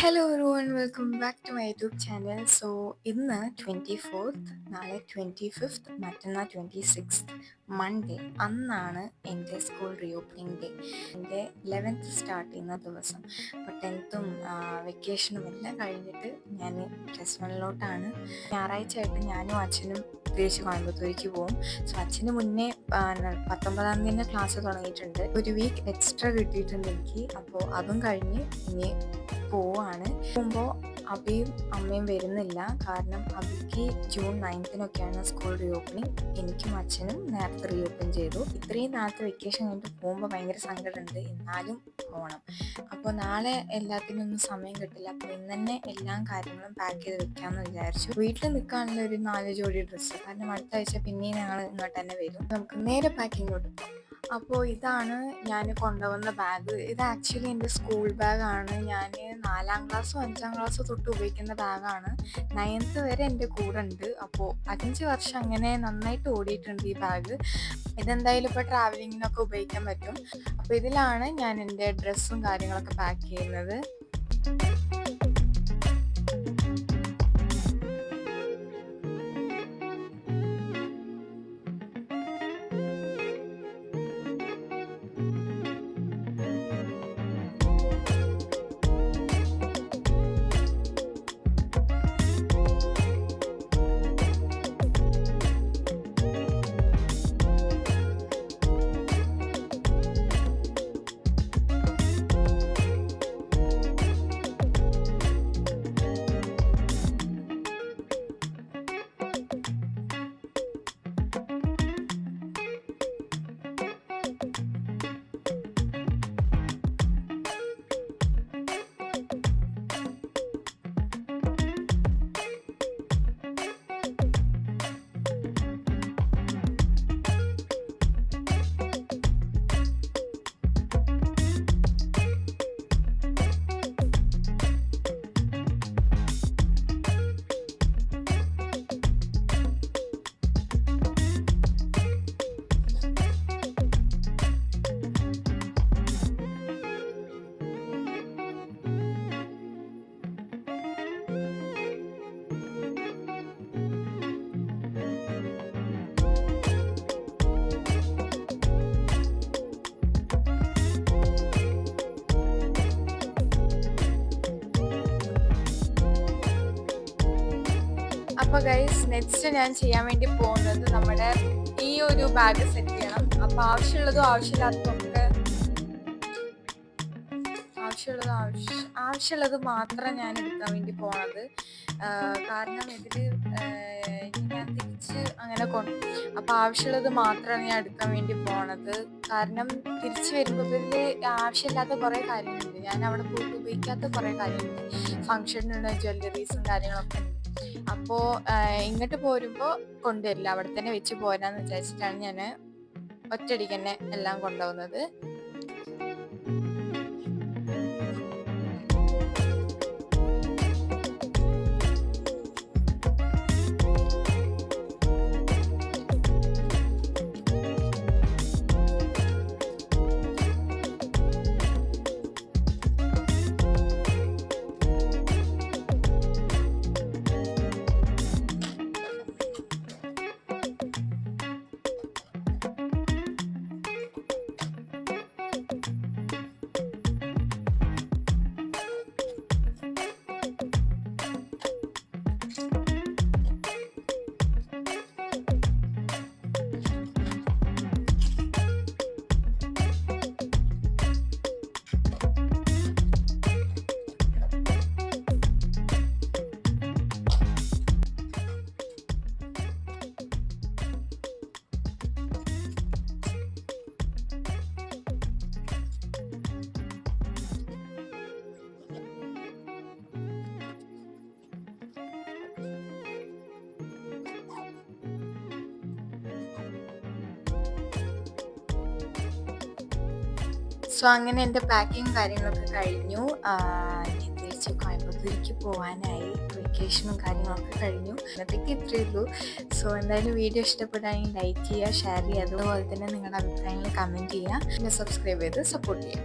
Hello everyone welcome back to my YouTube channel. So ഇന്ന് 24th, നാളെ 25th, മറ്റന്നാൾ 26th Monday. അന്നാണ് എൻ്റെ സ്കൂൾ റീഓപ്പണിംഗ് ഡേ. എൻ്റെ 11th സ്റ്റാർട്ട് ചെയ്യുന്ന ദിവസം. അപ്പോൾ 10th വെക്കേഷനും എല്ലാം കഴിഞ്ഞിട്ട് ഞാൻ +1 ഞായറാഴ്ച ആയിട്ട് ഞാനും അച്ഛനും തിരിച്ച് കോയമ്പത്തൂർക്ക് പോകും. സോ അച്ഛന് മുന്നേ 19-ാം തീയതി ക്ലാസ് തുടങ്ങിയിട്ടുണ്ട്. ഒരു വീക്ക് എക്സ്ട്രാ കിട്ടിയിട്ടുണ്ട് എനിക്ക്. അപ്പോൾ അതും കഴിഞ്ഞ് ഇനി പോവാണ്. പോകുമ്പോൾ അബിയും അമ്മയും വരുന്നില്ല. കാരണം അബിക്ക് ജൂൺ 9-നൊക്കെയാണ് സ്കൂൾ റീഓപ്പണിങ്. എനിക്കും അച്ഛനും നേരത്തെ റീഓപ്പൺ ചെയ്തു. ഇത്രയും നാളത്തെ വെക്കേഷൻ കഴിഞ്ഞിട്ട് പോകുമ്പോൾ ഭയങ്കര സങ്കടമുണ്ട്. എന്നാലും പോകണം. അപ്പോൾ നാളെ എല്ലാത്തിനൊന്നും സമയം കിട്ടില്ല. അപ്പോൾ ഇന്ന് തന്നെ എല്ലാ കാര്യങ്ങളും പാക്ക് ചെയ്ത് വെക്കാമെന്ന് വിചാരിച്ചു. വീട്ടിൽ നിൽക്കാനുള്ള ഒരു 4 ജോഡി ഡ്രസ്സ്. കാരണം അടുത്ത ആഴ്ച പിന്നെയും ഞങ്ങൾ ഇങ്ങോട്ട് തന്നെ വരും. നമുക്ക് നേരെ പാക്കിങ്ങോട്ട് പോകാം. അപ്പോൾ ഇതാണ് ഞാൻ കൊണ്ടുവന്ന ബാഗ്. ഇത് ആക്ച്വലി എൻ്റെ സ്കൂൾ ബാഗാണ്. ഞാൻ 4-ാം ക്ലാസ്സോ 5-ാം ക്ലാസ്സോ തൊട്ട് ഉപയോഗിക്കുന്ന ബാഗാണ്. 9th വരെ എൻ്റെ കൂടെ ഉണ്ട്. അപ്പോൾ 5 വർഷം അങ്ങനെ നന്നായിട്ട് ഓടിയിട്ടുണ്ട് ഈ ബാഗ്. ഇതെന്തായാലും ഇപ്പോൾ ട്രാവലിങ്ങിനൊക്കെ ഉപയോഗിക്കാൻ പറ്റും. അപ്പോൾ ഇതിലാണ് ഞാൻ എൻ്റെ ഡ്രസ്സും കാര്യങ്ങളൊക്കെ പാക്ക് ചെയ്യുന്നത്. അപ്പോൾ ഗൈസ്, നെക്സ്റ്റ് ഞാൻ ചെയ്യാൻ വേണ്ടി പോകുന്നത് നമ്മുടെ ഈ ഒരു ബാഗ് സെറ്റ് ചെയ്യണം. അപ്പോൾ ആവശ്യമുള്ളതും ആവശ്യമുള്ളത് മാത്രം ഞാൻ എടുക്കാൻ വേണ്ടി പോണത്. കാരണം ഇതിൽ ഞാൻ തിരിച്ച് അങ്ങനെ അപ്പോൾ ആവശ്യമുള്ളത് മാത്രമാണ് ഞാൻ എടുക്കാൻ വേണ്ടി പോണത്. കാരണം തിരിച്ച് വരുമ്പോൾ ഇതിൽ ആവശ്യമില്ലാത്ത കുറേ കാര്യങ്ങളുണ്ട്. ഞാൻ അവിടെ പോയിട്ട് ഉപയോഗിക്കാത്ത കുറേ കാര്യങ്ങളുണ്ട്. ഫങ്ഷനുള്ള ജ്വല്ലറീസും കാര്യങ്ങളൊക്കെ ഉണ്ട്. അപ്പോൾ ഇങ്ങോട്ട് പോരുമ്പോൾ കൊണ്ടുവരില്ല, അവിടെ തന്നെ വെച്ച് പോരാന്ന് വിചാരിച്ചിട്ടാണ് ഞാൻ ഒറ്റയടിക്ക് തന്നെ എല്ലാം കൊണ്ടുപോകുന്നത്. സോ അങ്ങനെ എൻ്റെ പാക്കിങ് കാര്യങ്ങളൊക്കെ കഴിഞ്ഞു. ഞാൻ തിരിച്ച് കോയമ്പത്തൂർക്ക് പോകാനായി. വെക്കേഷനും കാര്യങ്ങളൊക്കെ കഴിഞ്ഞു. ഇന്നത്തേക്ക് ഇത്രയേ ഉള്ളൂ. സോ എന്തായാലും വീഡിയോ ഇഷ്ടപ്പെടുകയാണെങ്കിൽ ലൈക്ക് ചെയ്യുക, ഷെയർ ചെയ്യുക, അതുപോലെ തന്നെ നിങ്ങളുടെ അഭിപ്രായങ്ങൾ കമൻറ്റ് ചെയ്യുക, പിന്നെ സബ്സ്ക്രൈബ് ചെയ്ത് സപ്പോർട്ട് ചെയ്യുക.